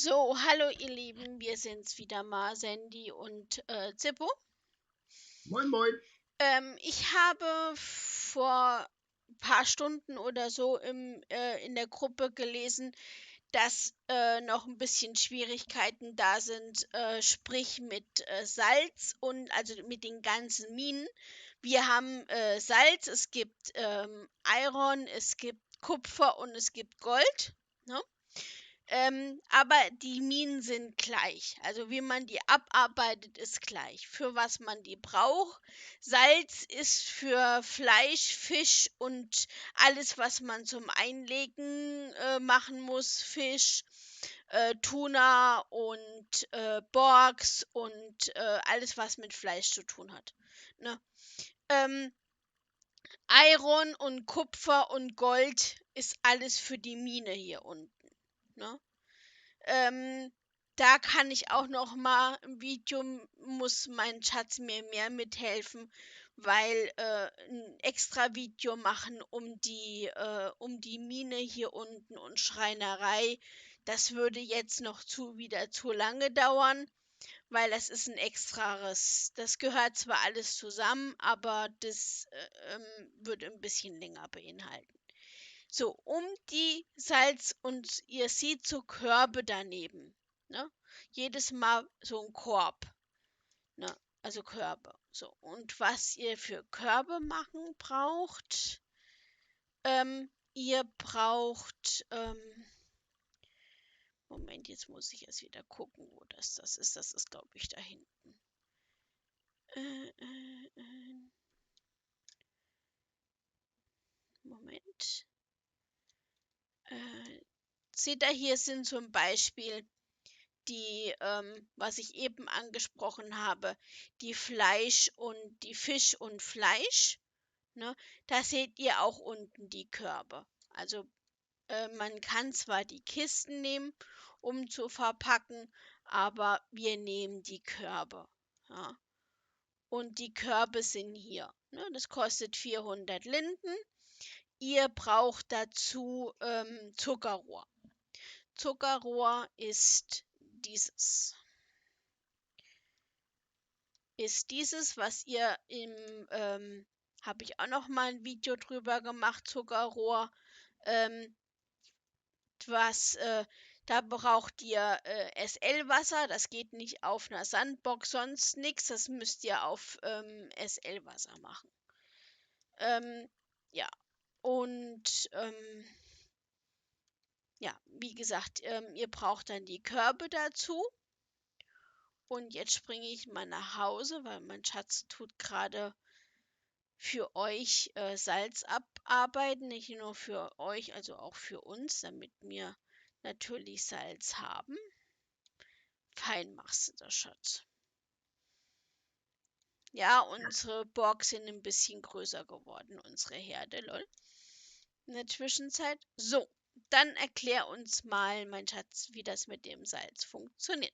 So, hallo ihr Lieben, wir sind's wieder mal, Sandy und Zippo. Moin, moin. Ich habe vor ein paar Stunden oder so in der Gruppe gelesen, dass noch ein bisschen Schwierigkeiten da sind, sprich mit Salz und also mit den ganzen Minen. Wir haben Salz, es gibt Iron, es gibt Kupfer und es gibt Gold. Ne? Aber die Minen sind gleich. Also wie man die abarbeitet, ist gleich. Für was man die braucht. Salz ist für Fleisch, Fisch und alles, was man zum Einlegen machen muss. Fisch, Tuna und Borks und alles, was mit Fleisch zu tun hat. Ne? Ähm, Iron und Kupfer und Gold ist alles für die Mine hier unten. Ne? Ähm, Da kann ich auch noch mal im Video muss mein Schatz mir mehr mithelfen, weil 'n extra Video machen um die Mine hier unten und Schreinerei. Das würde jetzt noch wieder zu lange dauern, weil das ist ein extrares. Das gehört zwar alles zusammen, aber das würde ein bisschen länger beinhalten. So, um die Salz und ihr seht so Körbe daneben, ne? Jedes Mal so ein Korb, ne? Also Körbe. So, und was ihr für Körbe machen braucht, ihr braucht, Moment, jetzt muss ich erst wieder gucken, wo das ist. Das ist, glaube ich, da hinten. Moment. Seht ihr, hier sind zum Beispiel die, was ich eben angesprochen habe, die Fleisch und die Fisch und Fleisch, ne? Da seht ihr auch unten die Körbe. Also man kann zwar die Kisten nehmen, um zu verpacken, aber wir nehmen die Körbe. Ja? Und die Körbe sind hier. Ne? Das kostet 400 Linden. Ihr braucht dazu Zuckerrohr. Zuckerrohr dieses. Ist dieses, was ihr habe ich auch noch mal ein Video drüber gemacht, Zuckerrohr, ähm, was, da braucht ihr SL-Wasser, das geht nicht auf einer Sandbox, sonst nichts, das müsst ihr auf SL-Wasser machen. Ja, und ja, wie gesagt, ihr braucht dann die Körbe dazu. Und jetzt springe ich mal nach Hause, weil mein Schatz tut gerade für euch Salz abarbeiten, nicht nur für euch, also auch für uns, damit wir natürlich Salz haben. Fein machst du das, Schatz. Ja, unsere Borgs sind ein bisschen größer geworden, unsere Herde, lol. In der Zwischenzeit. So, dann erklär uns mal, mein Schatz, wie das mit dem Salz funktioniert.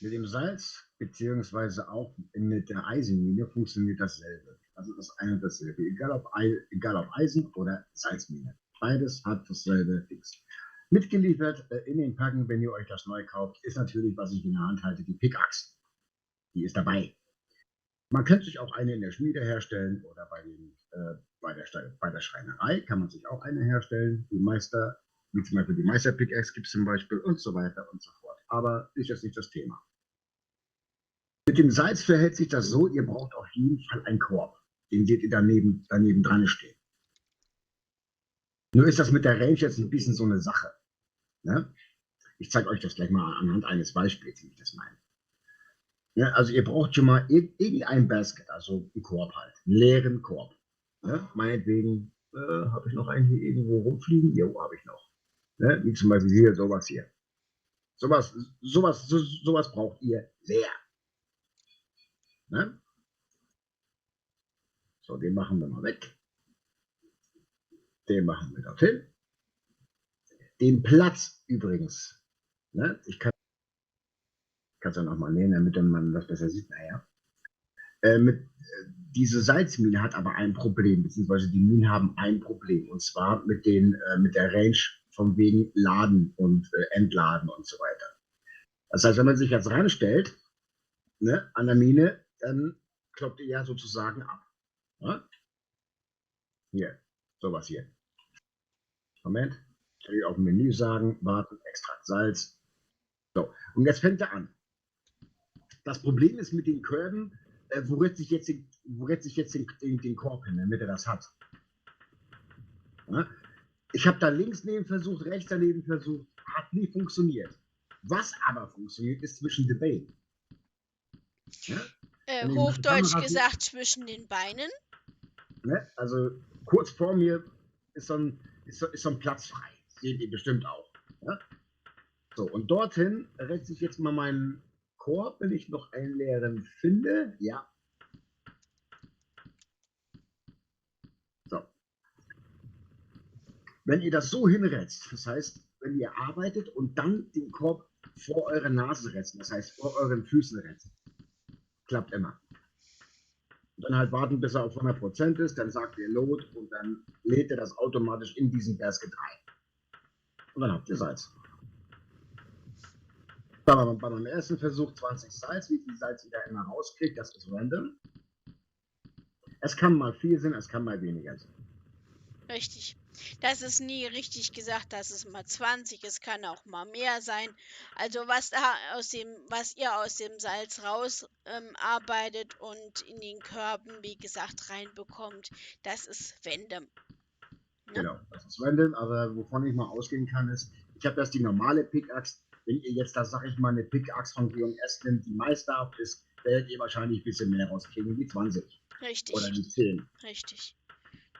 Mit dem Salz beziehungsweise auch mit der Eisenmine funktioniert dasselbe. Also das eine und dasselbe, egal ob Eisen oder Salzmine. Beides hat dasselbe Dings. Mitgeliefert in den Packen, wenn ihr euch das neu kauft, ist natürlich, was ich in der Hand halte, die Pickaxe. Die ist dabei. Man könnte sich auch eine in der Schmiede herstellen oder bei der Schreinerei kann man sich auch eine herstellen. Die Meister, wie zum Beispiel die Meister-Pickaxe gibt es zum Beispiel und so weiter und so fort. Aber ist jetzt nicht das Thema. Mit dem Salz verhält sich das so, ihr braucht auf jeden Fall einen Korb. Den seht ihr daneben dran stehen. Nur ist das mit der Range jetzt ein bisschen so eine Sache. Ne? Ich zeige euch das gleich mal anhand eines Beispiels, wie ich das meine. Ja, also ihr braucht schon mal irgendein Basket, also einen Korb halt, einen leeren Korb. Ne? Meinetwegen habe ich noch einen hier irgendwo rumfliegen. Jo, habe ich noch. Ne? Wie zum Beispiel hier, sowas hier. Sowas braucht ihr leer. Ne? So, den machen wir mal weg. Den machen wir dorthin. Den Platz übrigens. Ne? Ich kann es ja nochmal nähen, damit man das besser sieht. Naja. Diese Salzmine hat aber ein Problem, beziehungsweise die Minen haben ein Problem. Und zwar mit der Range von wegen Laden und Entladen und so weiter. Das heißt, wenn man sich jetzt ranstellt, ne, an der Mine, dann kloppt ihr ja sozusagen ab. Ne? Hier, sowas hier. Moment, kann ich auf dem Menü sagen, warten, Extrakt Salz. So, und jetzt fängt er an. Das Problem ist mit den Körben, wo retze ich jetzt den Korb hin, damit er das hat. Ja? Ich habe da links neben versucht, rechts daneben versucht, hat nie funktioniert. Was aber funktioniert, ist zwischen den Beinen. Ja? Hochdeutsch gesagt zwischen den Beinen. Ne? Also kurz vor mir ist so ein Platz frei. Seht ihr bestimmt auch. Ja? So, und dorthin retze ich jetzt mal meinen Korb, wenn ich noch einen leeren finde. Ja. So. Wenn ihr das so hinretzt, das heißt, wenn ihr arbeitet und dann den Korb vor eure Nase retzt, das heißt vor euren Füßen retzt, klappt immer. Und dann halt warten, bis er auf 100% ist, dann sagt ihr Load und dann lädt er das automatisch in diesen Basket rein. Und dann habt ihr Salz. Bei meinem ersten Versuch 20 Salz, wie viel Salz ihr da immer rauskriegt, das ist random. Es kann mal viel sein, es kann mal weniger sein. Richtig. Das ist nie richtig gesagt, das ist mal 20, es kann auch mal mehr sein. Also was ihr aus dem Salz raus arbeitet und in den Körben, wie gesagt, reinbekommt, das ist random. Ne? Genau, das ist random, aber wovon ich mal ausgehen kann, ist, ich habe das die normale Pickaxe. Wenn ihr jetzt da, sag ich mal, eine Pickaxe von G&S nimmt, die meisterhaft ist, werdet ihr wahrscheinlich ein bisschen mehr rauskriegen, wie 20. Richtig. Oder die 10. Richtig.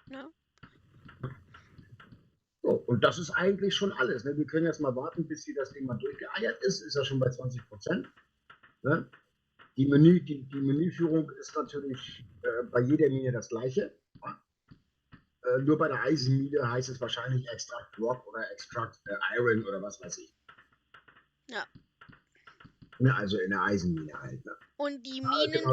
Ne? So, und das ist eigentlich schon alles. Ne? Wir können jetzt mal warten, bis hier das Ding mal durchgeeiert ist. Ist ja schon bei 20%. Ne? Die Menüführung ist natürlich bei jeder Mine das gleiche. Nur bei der Eisenmine heißt es wahrscheinlich Extract Rock oder Extract Iron oder was weiß ich. Ja. Ne, also in der Eisenmine halt. Ne? Und die Minen.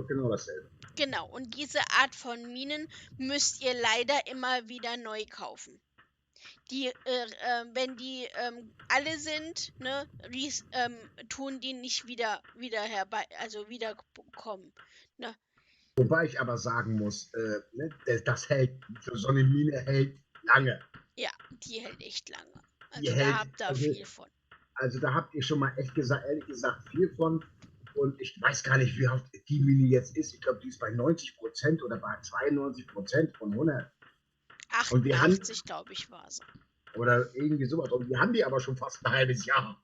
Genau dasselbe. Genau, und diese Art von Minen müsst ihr leider immer wieder neu kaufen. Die, wenn die alle sind, ne, tun die nicht wieder wiederkommen. Ne? Wobei ich aber sagen muss, ne, das hält, so eine Mine hält lange. Ja, die hält echt lange. Also Die da hält, habt ihr viel von. Also da habt ihr schon mal echt gesagt, ehrlich gesagt, viel von. Und ich weiß gar nicht, wie oft die Mine jetzt ist. Ich glaube, die ist bei 90% oder bei 92% von 100. 88, glaube ich, war sie. Oder irgendwie sowas. Und wir haben die aber schon fast ein halbes Jahr.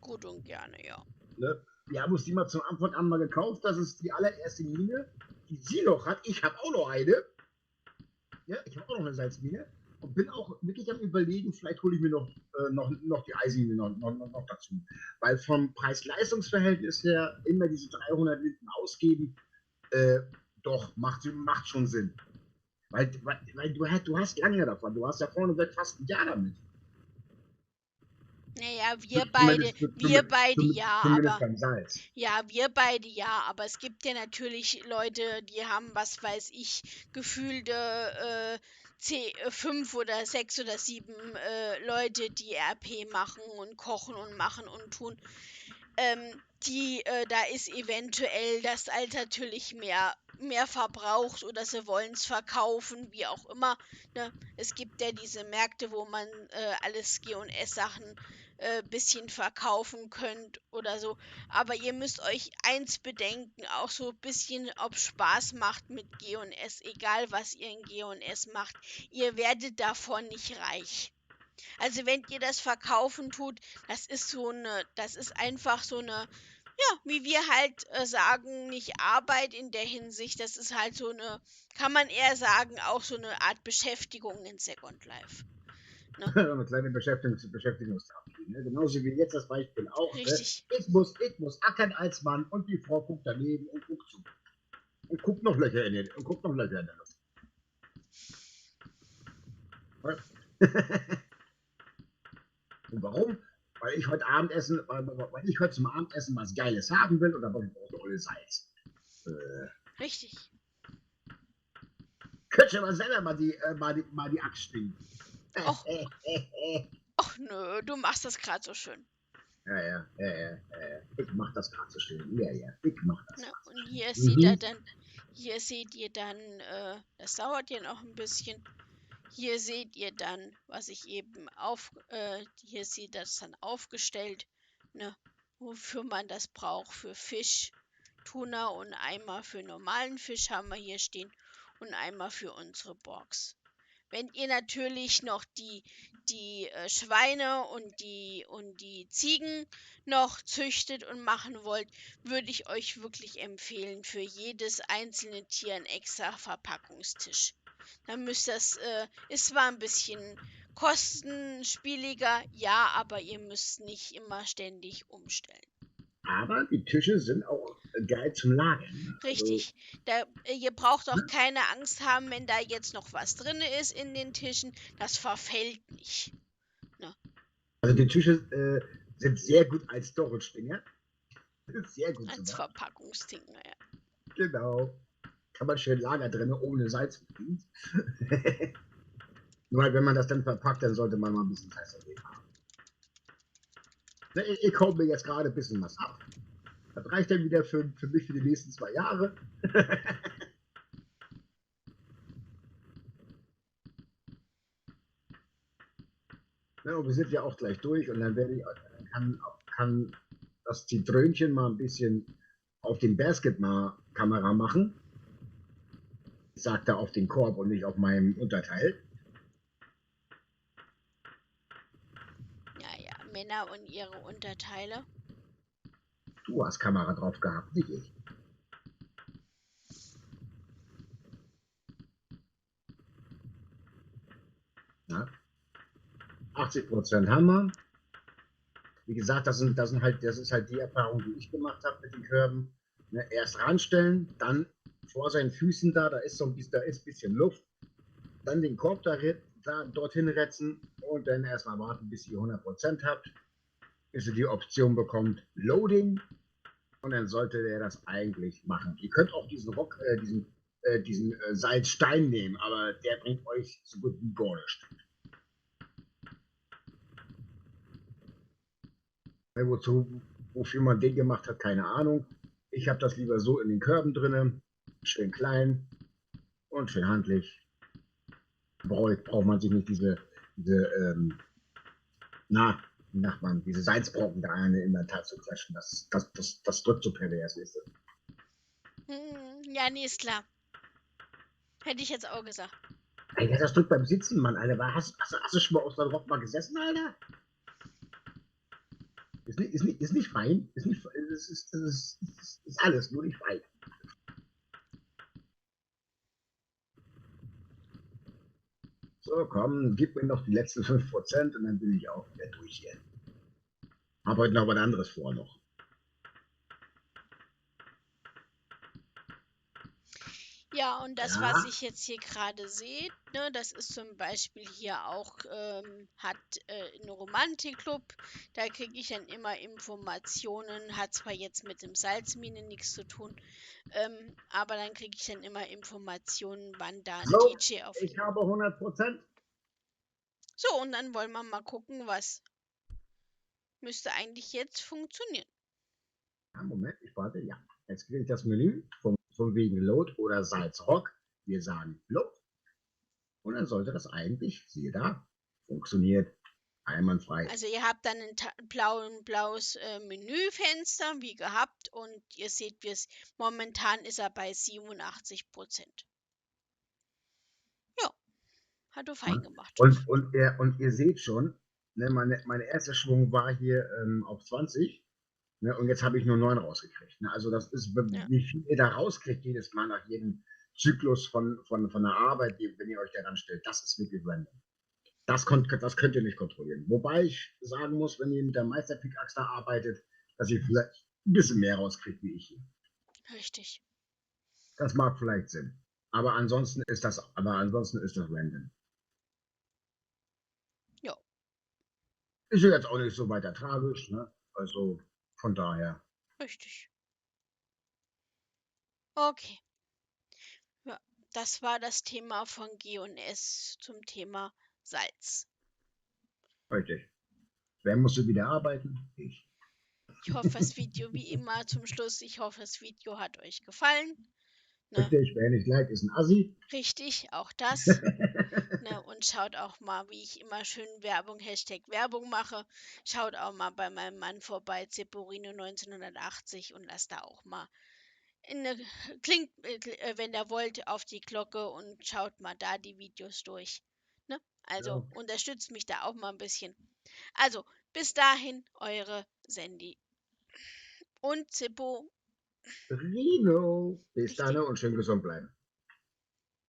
Gut und gerne, ja. Ne? Wir haben uns die mal zum Anfang an mal gekauft. Das ist die allererste Mine, die sie noch hat. Ich habe auch noch eine. Ja, ich habe auch noch eine Salzmine. Und bin auch wirklich am Überlegen, vielleicht hole ich mir noch die Eisenmine noch dazu. Weil vom Preis-Leistungs-Verhältnis her immer diese 300 Liter ausgeben, doch, macht schon Sinn. Weil du hast lange davon. Du hast ja vorneweg fast ein Jahr damit. Naja, wir beide ja, zumindest aber beim Salz. ja, wir beide ja, aber es gibt ja natürlich Leute, die haben, was weiß ich, gefühlte 5 oder 6 oder 7 Leute, die RP machen und kochen und machen und tun. Da ist eventuell das Salz natürlich mehr verbraucht oder sie wollen es verkaufen, wie auch immer. Ne? Es gibt ja diese Märkte, wo man alles G&S-Sachen bisschen verkaufen könnt oder so. Aber ihr müsst euch eins bedenken, auch so ein bisschen, ob Spaß macht mit G&S, egal was ihr in G&S macht. Ihr werdet davon nicht reich. Also wenn ihr das verkaufen tut, das ist einfach so eine, ja, wie wir halt sagen, nicht Arbeit in der Hinsicht, das ist halt so eine, kann man eher sagen, auch so eine Art Beschäftigung in Second Life. Ne? Eine kleine Beschäftigungstherapie. Ne? Genauso wie jetzt das Beispiel auch. Richtig. Ne? Ich muss ackern als Mann und die Frau guckt daneben und guckt zu. Und guckt noch Löcher in der Luft. Und warum? Weil ich heute zum Abendessen was Geiles haben will und dann brauche ich auch Salz. Richtig. Könnt ihr mal selber mal die Axt schwingen. Och, och nö, du machst das gerade so schön. Ja. Ich mach das gerade so schön. Ja. Ich mach das Ne? gerade so Und schön. hier seht ihr dann, das dauert ja noch ein bisschen. Hier seht ihr dann, was ich eben hier sieht das dann aufgestellt, ne, wofür man das braucht. Für Fisch, Tuna und einmal für normalen Fisch haben wir hier stehen und einmal für unsere Box. Wenn ihr natürlich noch die Schweine und die Ziegen noch züchtet und machen wollt, würde ich euch wirklich empfehlen, für jedes einzelne Tier ein extra Verpackungstisch. Dann ist zwar ein bisschen kostenspieliger, ja, aber ihr müsst nicht immer ständig umstellen. Aber die Tische sind auch geil zum Lagern. Ne? Also, Richtig. Ihr braucht auch keine Angst haben, wenn da jetzt noch was drin ist in den Tischen. Das verfällt nicht. Ne? also die Tische sind sehr gut als Storage-Dinger. Sehr gut Als sogar. Verpackungsding, naja. Genau. Kann man schön lagern drin, ohne Salz. Nur wenn man das dann verpackt, dann sollte man mal ein bisschen Salz dagegen haben. Ich hau mir jetzt gerade ein bisschen was ab. Das reicht dann wieder für mich für die nächsten 2 Jahre. Ne, und wir sind ja auch gleich durch und dann kann das Zitrönchen mal ein bisschen auf den Basket mal Kamera machen. Ich sag da auf den Korb und nicht auf meinem Unterteil. Ja, Männer und ihre Unterteile. Du hast Kamera drauf gehabt, nicht ich. Ja. 80% haben wir. Wie gesagt, das ist halt die Erfahrung, die ich gemacht habe mit den Körben. Ne, erst ranstellen, dann vor seinen Füßen da ist ein bisschen Luft, dann den Korb dorthin retzen und dann erstmal warten, bis ihr 100% habt, bis ihr die Option bekommt, Loading, und dann sollte der das eigentlich machen. Ihr könnt auch diesen Salzstein nehmen, aber der bringt euch so gut wie gar nichts. Wofür man den gemacht hat, keine Ahnung. Ich habe das lieber so in den Körben drinne, schön klein und schön handlich. Braucht man sich nicht diese wie sagt man, diese Salzbrocken da in den Inventar zu klatschen. Das drückt so pervers, weißt du. Ja, nee, ist klar. Hätte ich jetzt auch gesagt. Alter, das drückt beim Sitzen, Mann, Alter. Hast du schon mal auf so einem Rock mal gesessen, Alter? Ist nicht fein. Ist alles, nur nicht fein. So, komm, gib mir noch die letzten 5% und dann bin ich auch wieder durch hier. Hab heute noch was anderes vor noch. Ja, und das, Ja, was ich jetzt hier gerade sehe, ne, das ist zum Beispiel hier auch, hat ein Romantikclub. Da kriege ich dann immer Informationen. Hat zwar jetzt mit dem Salzmine nichts zu tun, aber dann kriege ich dann immer Informationen, wann da ein so, DJ ich auflegt. habe 100%. So, und dann wollen wir mal gucken, was müsste eigentlich jetzt funktionieren. Ja, Moment, ich warte, ja. Jetzt kriege ich das Menü von wegen Load oder Salzrock. Wir sagen Load. Und dann sollte das eigentlich, siehe da, funktioniert. Einwandfrei. Also ihr habt dann ein blaues Menüfenster, wie gehabt, und ihr seht, momentan ist er bei 87%. Ja, hat er fein Ne? gemacht. Und ihr seht schon, ne, meine erste Schwung war hier auf 20. Ne, und jetzt habe ich nur 9 rausgekriegt. Ne? Also das ist, Ja, wie viel ihr da rauskriegt jedes Mal nach jedem Zyklus von der Arbeit, wenn ihr euch daran stellt, das ist wirklich random. Das könnt ihr nicht kontrollieren. Wobei ich sagen muss, wenn ihr mit der Meisterpick-Axt da arbeitet, dass ihr vielleicht ein bisschen mehr rauskriegt wie ich hier. richtig. Das mag vielleicht Sinn. Aber ansonsten ist das random. Ja, Ist ja jetzt auch nicht so weiter tragisch, ne? Also von daher. richtig. Okay. Ja, das war das Thema von G&S zum Thema Salz. Richtig. Wer musste wieder arbeiten? Ich. Ich hoffe, das Video wie immer zum Schluss. Ich hoffe, das Video hat euch gefallen. Ne? Richtig, wer nicht liked, ist ein Assi. Richtig, auch das. Ne? Und schaut auch mal, wie ich immer schön Hashtag Werbung mache. Schaut auch mal bei meinem Mann vorbei, Zeporino 1980 und lasst da auch mal klingt, wenn ihr wollt, auf die Glocke und schaut mal da die Videos durch. Ne? Also Ja. unterstützt mich da auch mal ein bisschen. Also, bis dahin, eure Sandy und Zippo. Rino. Bis dann Richtig. und schön gesund bleiben.